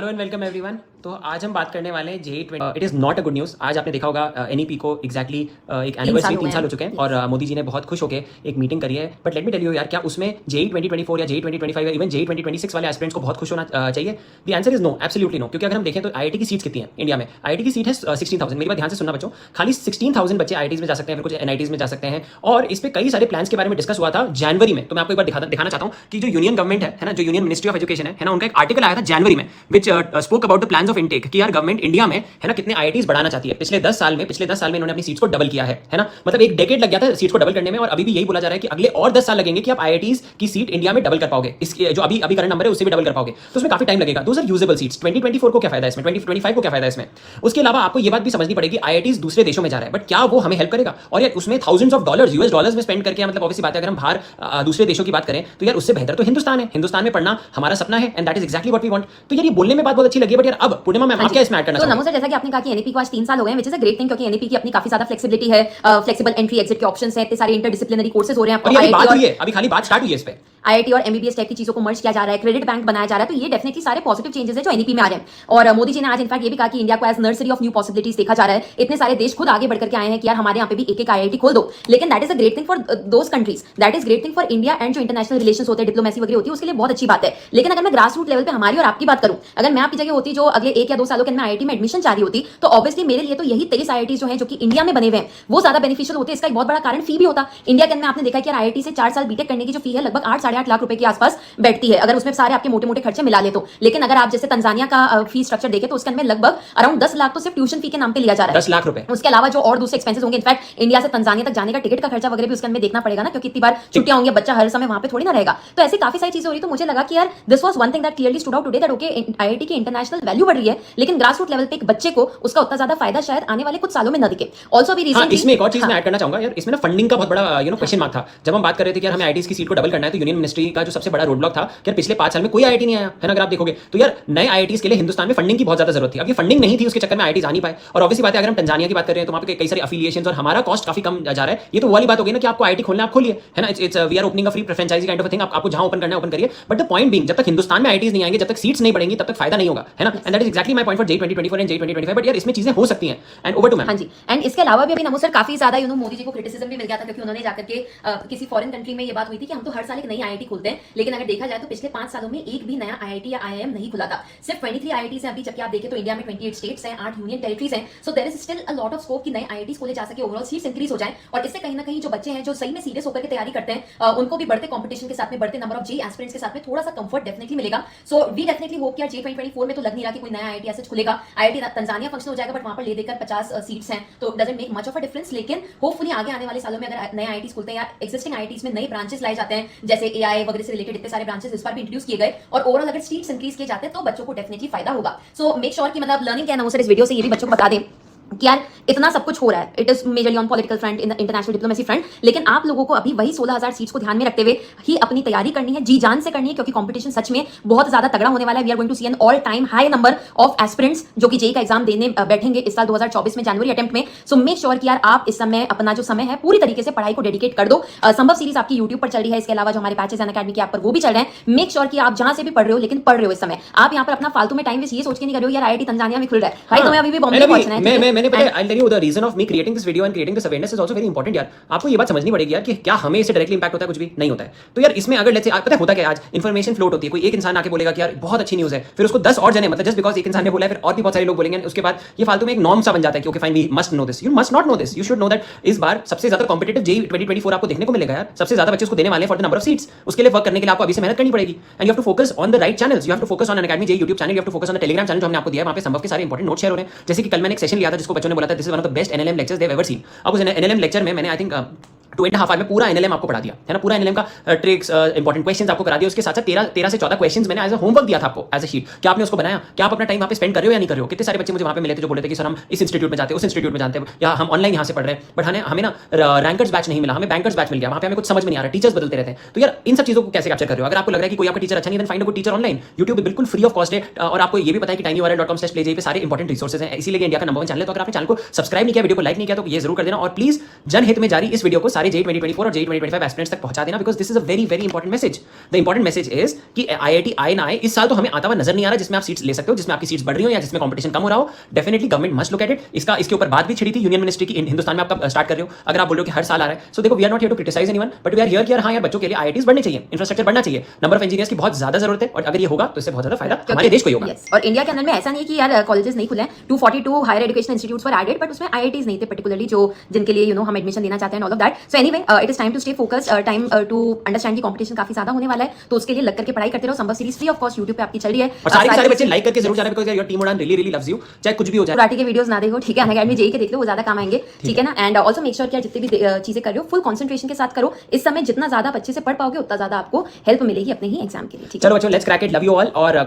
Hello and welcome everyone. तो आज हम बात करने वाले हैं JEE 20। It is not a good news. आज आपने देखा होगा एनईपी को एग्जैक्टली एक एनिवर्सरी 3 साल हो चुके हैं और मोदी जी ने बहुत खुश होकर एक मीटिंग करी है। But let me tell you यार, क्या उसमें जेई 2024 या जेई 2025 या इवन जेई 2026 वाले एस्पिरेंट्स को बहुत खुश होना चाहिए? The answer is no, absolutely no. क्योंकि अगर हम देखें तो आईआईटी की सीट्स कितनी है इंडिया में? आईआईटी की सीट है 16,000। मेरी बात ध्यान से सुनना बच्चों, खाली 16,000 बच्चे आईआईटीज में जा सकते हैं, फिर कुछ एनआईटीज में जा सकते हैं। और इस पर कई सारे प्लान्स के बारे में डिस्कस हुआ था जनवरी में। तो मैं आपको एक बार दिखाना चाहता हूँ कि जो यूनियन गवर्नमेंट है ना, जो यूनियन मिनिस्ट्री ऑफ एजुकेशन है ना, उनका एक आर्टिकल आया था जनवरी में which spoke about the plans of intake कि यार गवर्नमेंट इंडिया में है ना कितने आईआईटीज बढ़ाना चाहती है। पिछले 10 साल में इन्होंने अपनी सीट्स को डबल किया है ना। मतलब एक डेकेड लग गया था सीट्स को डबल करने में, और अभी भी यही बोला जा रहा है कि अगले और 10 साल लगेंगे कि आप आईआईटीज की सीट इंडिया में डबल कर पाओगे। इसके जो अभी करंट नंबर है उससे भी डबल कर पाओगे, तो उसमें काफी टाइम लगेगा। Those are usable seats. 2024 को क्या फायदा है इसमें, 2025 को क्या फायदा है इसमें? उसके अलावा आपको ये बात भी समझनी पड़ेगी, आईआईटीज दूसरे देशों में जा रहा है, बट क्या वो हमें हेल्प करेगा? और यार उसमें thousands of dollars, US dollars में स्पेंड करके, मतलब ऑब्वियसली बात है, अगर हम बाहर दूसरे देशों की बात करें तो यार उससे बेहतर तो हिंदुस्तान है। हिंदुस्तान में पढ़ना हमारा सपना है and that is exactly what we want. तो यार ये बोलने में बात बहुत अच्छी लगी, बट यार अब पूर्णिमा मैम आप क्या इसमें ऐड करना चाहते हैं? तो जैसा कि आपने कहा कि एनईपी को आज 3 साल हो गए हैं, which is a great thing, क्योंकि एनईपी की अपनी काफी ज्यादा फ्लेक्सिबिलिटी है, फ्लेक्सिबल एंट्री एग्जिट के ऑप्शंस हैं, इतने सारे इंटरडिसिप्लिनरी कोर्सेज हो रहे हैं। और ये बात हुई है, अभी खाली बात स्टार्ट हुई है इस पे। आईआईटी और एमबीबीएस टाइप की चीजों को मर्ज किया जा रहा है, क्रेडिट बैंक बनाया जा रहा है। तो ये डेफिनेटली सारे पॉजिटिव चेंजेस हैं जो एनईपी में आ रहे हैं। और मोदी जी ने आज इनफैक्ट ये भी कहा कि इंडिया को as nursery of new possibilities देखा जा रहा है। इतने सारे देश खुद आगे बढ़कर के आए हैं कि यार हमारे यहाँ पे भी एक आईआईटी खोल दो। लेकिन that is a great thing for those countries, that is great thing for India. And जो इंटरनेशनल रिलेशंस होते हैं, डिप्लोमेसी वगैरह होती है, उसके लिए बहुत अच्छी बात है। लेकिन अगर मैं ग्रास रूट लेवल पे हमारी और आपकी बात करूं, अगर मैं आपकी जगह होती जो अगले 1 या 2 सालों के अंदर आईआईटी में एडमिशन चाह रही होती, तो ऑब्वियसली मेरे लिए तो यही 23 आईआईटी जो है जो कि इंडिया में बने हुए हैं वो ज्यादा बेनिफिशियल होते हैं। इसका एक बहुत बड़ा कारण फी भी होता। इंडिया के अंदर आपने देखा कि आईआईटी से 4 साल बीटेक करने की जो फी है लगभग 8-8.5 लाख रुपए के आसपास बैठती है, अगर उसमें सारे आपके मोटे मोटे खर्चे मिला ले तो। लेकिन अगर आप जैसे तंजानिया का फी स्ट्रक्चर देखें तो उसके अंदर लगभग अराउंड 10 लाख तो सिर्फ ट्यूशन फी के नाम पे लिया जा रहा है। 10 लाख रुपए। उसके अलावा जो और दूसरे एक्सपेंसेस होंगे, इनफैक्ट इंडिया से तंजानिया तक जाने का टिकट का खर्चा वगैरह भी उसके अंदर देखना पड़ेगा ना, क्योंकि इतनी बार छुट्टियां होंगी, बच्चा हर समय वहां पे थोड़ी ना रहेगा। तो ऐसी काफी सारी चीजें हो रही। तो मुझे लगा कि यार this was one thing that clearly stood out today, that okay IIT की इंटरनेशनल वैल्यू बढ़ रही है, लेकिन ग्रास रूट लेवल पे एक बच्चे को उसका उतना ज्यादा फायदा शायद आने वाले कुछ सालों में न दिखे। ऑल्सो भी रीजन इसमें एक और चीज मैं ऐड करना चाहूंगा यार, इसमें ना फंडिंग का बहुत बड़ा क्वेश्चन मार्क था। जब हम बात कर रहे थे कि यार हमें आईआईटीज की सीट को डबल करना है, तो यूनियन मिनिस्ट्री का जो सबसे बड़ा रोड ब्लॉक था कि यार पिछले 5 साल में कोई आईआईटी नहीं आया है ना। अगर आप देखोगे तो यार नए आईआईटीज के लिए हिंदुस्तान में फंडिंग की बहुत ज्यादा जरूरत थी। अब ये फंडिंग नहीं थी, उसके चक्कर में आईआईटीज आ नहीं पाए। और ऑब्वियसली बात है, अगर हम तंजानिया की बात कर रहे हैं तो वहां पे कई सारे अफिलिएशंस और हमारा कॉस्ट काफी कम जा रहा है। ये तो वाली बात हो गई ना कि आपको आईआईटी खोलना आप खोलिए, है ना। It's we are opening a free franchise kind of a thing. आपको जहां ओपन करना है ओपन करिए। बट द पॉइंट बीइंग, जब तक हिंदुस्तान में आईआईटीज नहीं आएंगे, जब तक सीट्स नहीं बढ़ेंगी, तब तक फायदा नहीं होगा, है ना। And that is exactly my point for JEE 2024 and JEE 2025। But यार इसमें चीजें हो सकती हैं। And over to ma'am. हाँ जी। एंड इसके अलावा भी अभी नमो सर काफी ज्यादा मोदी जी को क्रिटिसिज्म भी मिल गया था, क्योंकि उन्होंने जाकर के किसी फॉरेन कंट्री में ये बात हुई थी कि हम तो हर साल एक नई आईआईटी खोलते हैं, लेकिन अगर देखा जाए तो पिछले 5 सालों में एक भी नया आईआईटी या आईआईएम नहीं खुला था। सिर्फ 23 आईआईटीज हैं अभी, जबकि आप देखें तो इंडिया में 28 स्टेट्स हैं, 8 यूनियन टेरिटरीज हैं। So there is still a lot of scope कि नए आईआईटीज खोले जा सके, ओवरऑल सीट्स इंक्रीज हो जाए। और इससे कहीं ना कहीं जो बच्चे हैं जो सही में सीरियस होकर के तैयारी करते हैं, उनको भी बढ़ते कंपटीशन के साथ में, बढ़ते नंबर ऑफ जेई एस्पिरेंट्स के साथ में थोड़ा सा कंफर्ट डेफिनेटली मिलेगा। सो वी डेफिनेटली होप कि जेई 2024 में तो लग नहीं रहा कि कोई नया आईआईटी ऐसे खुलेगा। आईआईटी तंजानिया फंक्शन हो जाएगा, बट वहां पर ले देकर 50 सीट्स हैं, तो doesn't make much of a difference. लेकिन होपफुली आगे आने वाले सालों में अगर नए आईआईटीज खुलते हैं या एक्जिस्टिंग आईआईटीज में नए ब्रांचेस लाए जाते हैं, जैसे एआई वगैरह से रिलेटेड इतने सारे ब्रांचेस इस बार भी इंट्रोड्यूस किए गए, और ओवरऑल अगर सीट्स इंक्रीज किए जाते हैं तो बच्चों को डेफिनेटली फायदा होगा। सो मेक श्योर कि मतलब लर्निंग क्या है ना सर, इस वीडियो से ये भी बच्चों को बता दें कि यार इतना सब कुछ हो रहा है, it is majorly on political front, international diplomacy front, लेकिन आप लोगों को अभी वही 16,000 सीट्स को ध्यान में रखते हुए ही अपनी तैयारी करनी है, जी जान से करनी है, क्योंकि कंपटीशन सच में बहुत ज्यादा तगड़ा होने वाला है। We are going to see an all time high number of aspirants जो कि जेई का एग्जाम देने बैठेंगे इस साल 2024 में जनवरी अटेम्प्ट में। सो मेक श्योर कि यार आप इस समय अपना जो समय है पूरी तरीके से पढ़ाई को डेडिकेट कर दो। संभव सीरीज आपकी यूट्यूब पर चल रही है, इसके अलावा जो हमारे पैचेस एंड अकेडमी के ऐप पर वो भी चल रहे हैं। मेक श्योर कि आप जहां से भी पढ़ रहे हो, लेकिन पढ़ रहे हो इस समय, आप यहाँ पर अपना फालतू में टाइम वेस्ट ये सोच के नहीं कर रहे हो यार आईआईटी तंजानिया में खुल रहा है, भाई तुम्हें अभी भी बॉम्बे पहुंचना है। मैंने पता है, I tell you the reason of me creating this video and creating this awareness is also very important. यार आपको ये बात समझनी पड़ेगी यार कि क्या हमें इससे डायरेक्टली इंपैक्ट होता है? कुछ भी नहीं होता है। तो यार इसमें अगर लेट्स से पता है होता क्या है, आज इन्फॉर्मेशन फ्लोट होती है, कोई एक इंसान आके बोलेगा कि यार बहुत अच्छी न्यूज़ है, फिर उसको 10 और जने, मतलब जस्ट बिकॉज एक इंसान ने बोला है, फिर और भी बहुत सारे लोग बोलेंगे, उसके बाद ये फालतू में एक नॉर्म सा बन जाता है कि okay fine we must know this. You must not know this, you should know that इस बार सबसे ज्यादा कॉम्पिटिटिव जेई 2024 आपको देखने को मिलेगा यार। सबसे ज्यादा बच्चे उसको देने वाले हैं for the number of seats. उसके लिए वर्क करने के लिए आपको अभी से मेहनत करनी पड़ेगी। And you have to focus on the right channels, you have to focus on Unacademy JEE YouTube channel, you have to focus on the Telegram channel जो हमने आपको दिया है। वहां पे संभव के सारे इंपॉर्टेंट नोट शेयर हो रहे हैं। जैसे कि कल मैंने एक सेशन लिया था जिसको बच्चों ने बोला था this is one of the best NLM lectures they have ever seen. अब उस एनएलएम लेक्चर में मैंने आई थिंक 2.5 आवर में पूरा एनएलएम आपको पढ़ा दिया है ना। पूरा एनएलएम का ट्रिक्स, इंपॉर्टेंट क्वेश्चंस आपको करा दिया। उसके साथ साथ 13 से 14 क्वेश्चंस मैंने एज अ होमवर्क दिया था आपको एज अ शीट। क्या आपने उसको बनाया? क्या आप अपना टाइम वहाँ पे स्पेंड कर रहे हो या नहीं कर रहे हो? कितने सारे बच्चे मुझे वहाँ पे मिले थे जो बोले थे कि सर हम इस इंस्टीट्यूट में जाते हैं, उस इंस्टीट्यूट में जानते हैं, या हम ऑनलाइन यहाँ से पढ़ रहे हैं, बट हमें ना रैंकर्स बैच नहीं मिला, हमें बैंकर्स बैच मिल गया। वहाँ पे हमें कुछ समझ में नहीं आ रहा, टीचर्स बदलते रहते हैं। तो यार इन सब चीज़ों को कैसे कैप्चर कर रहे हो? अगर आपको लग रहा है कि कोई आपका टीचर अच्छा नहीं है, find a good teacher online. YouTube बिल्कुल फ्री ऑफ कॉस्ट है, और आपको ये भी पता है कि tinyurl.com/playgay पे सारे इंपॉर्टेंट रिसोर्सेज हैं। इसीलिए इंडिया का नंबर 1 चैनल है। तो अगर आपने चैनल को सब्सक्राइब नहीं किया, वीडियो को लाइक नहीं किया, तो ये जरूर कर देना। और प्लीज जनहित में जारी इस वीडियो को सारे JEE 2024 और JEE 2025 एस्पिरेंट्स तक पहुंचा देना, because this is a very very important message. The important message is कि IIT आए ना आए, इस साल तो हमें आता हुआ नजर नहीं आ रहा जिसमें आप सीट्स ले सकते हो, जिसमें आपकी सीट्स बढ़ रही हो या जिसमें कंपटीशन कम हो रहा हो। Definitely government must look at it. इसके ऊपर बात भी छिड़ी थी यूनियन मिनिस्ट्री की, हिंदुस्तान में आपका स्टार्ट कर रहे हो। अगर आप बोल रहे हो कि हर साल आ रहा है, सो देखो we are not here to criticize anyone, but we are here कि यार हाँ यार बच्चों के लिए IITs बढ़ने चाहिए, इंफ्रास्ट्रक्चर बढ़ना चाहिए, नंबर ऑफ इंजीनियर्स की बहुत ज्यादा जरूरत है, और अगर ये होगा तो इससे बहुत ज्यादा फायदा हमारे देश को ही होगा। Yes. और इंडिया के अंदर में ऐसा नहीं कि यार कॉलेजेस नहीं खुले हैं, 242 higher education institutes were added, but उसमें IITs नहीं थे पर्टिकुलरली, जो जिनके लिए हम एडमिशन देना चाहते हैं all of that. So anyway it is time to stay focused, time to understand की कंपटीशन काफी ज्यादा होने वाला है, तो उसके लिए लग करके पढ़ाई करते रहो। संभव series free of cost YouTube पे आपकी चल रही है, और सारे बच्चे लाइक करके जरूर जाना, बिकॉज़ योर टीम उड़ान रियली रियली लव्स यू, चाहे कुछ भी हो जाए। पुराटी के वीडियोस ना देखो, ठीक है, अनअकैडमी जेई के देख लो, वो ज्यादा काम आएंगे, ठीक है ना। एंड ऑल्सो मेक श्योर कि जितनी भी चीजें कर रहे हो फुल कंसंट्रेशन के साथ करो। इस समय जितना ज्यादा आप अच्छे से पढ़ पाओगे उतना ज्यादा आपको हेल्प मिलेगी अपने ही एग्जाम के लिए, ठीक है। चलो बच्चों, let's crack it, love you all. और